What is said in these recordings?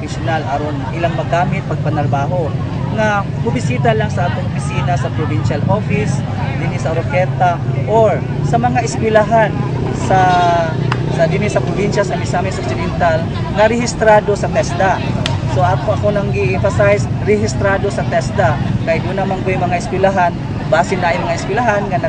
vocational aron ilang magamit pagpanarbaho nga bubisita lang sa atong opisina sa provincial office dinhi sa Oroqueta or sa mga eskwelahan sa dinhi sa probinsya sa Misamis Occidental nga rehistrado sa TESDA. So ako nang gi-emphasize rehistrado sa TESDA kay doon naman ko yung mga eskwelahan basin na yung mga eskwelahan nga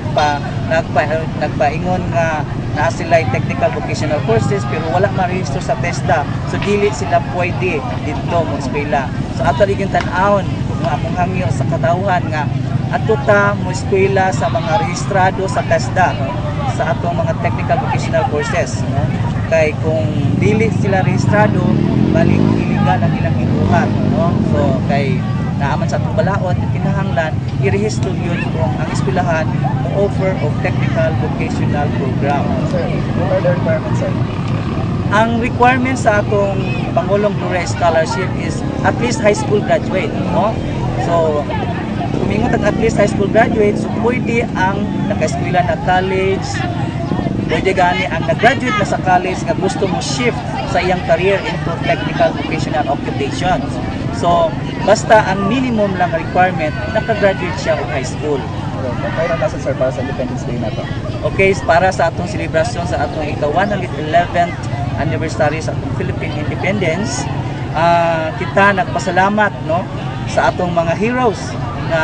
nagpaingon nga na sila technical vocational courses pero wala ma-register sa TESDA. So dili sila pwede dito mo eskwela. So ato ligin tan-awon nga akong hangyo sa katawhan nga ato ta mo eskwela sa mga rehistrado sa TESDA sa atong mga technical vocational courses, no? Kay kung dili sila rehistrado bali illegal ang ilang gibuhat, no? So kay naaman sa atong balaod kinahanglan i-rehistro yun kung ang eskwelahan mo offer of technical vocational program. Sir, what are the requirements, sir? Ang requirement sa atong Pangulong Flores Scholarship is at least high school graduate, no? So kumingon at least high school graduate, so pwede ang naka-eskwela na college, pwede gani ang nag-graduate na sa college nga gusto mo shift sa iyang career into technical vocational occupations. So basta ang minimum lang requirement naka-graduate siya o high school. Kailan nasa, sir, para sa Independence Day na to? Okay, para sa atong celebration sa atong ika-111th anniversary sa atong Philippine Independence, kita nagpasalamat, no, sa atong mga heroes na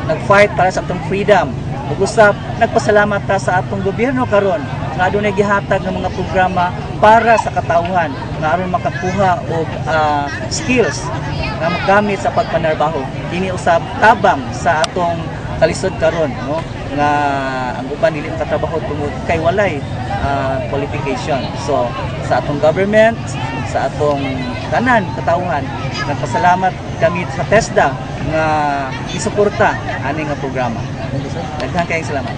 nag-fight para sa atong freedom. Ug usab nagpasalamat ta sa atong gobyerno karon nga adunay gihatag ng mga programa para sa katawhan nga aron makakuha og skills nga magamit sa pagpanarbaho. Kini usab tabang sa atong kalisod karon, no, nga ang uban dili makatrabaho tungod kay walay qualification. So sa atong government, sa atong tanan katawhan, nagpasalamat kami sa TESDA nga isuporta ani nga programa. Thank you, sir. Daghang kayong salamat.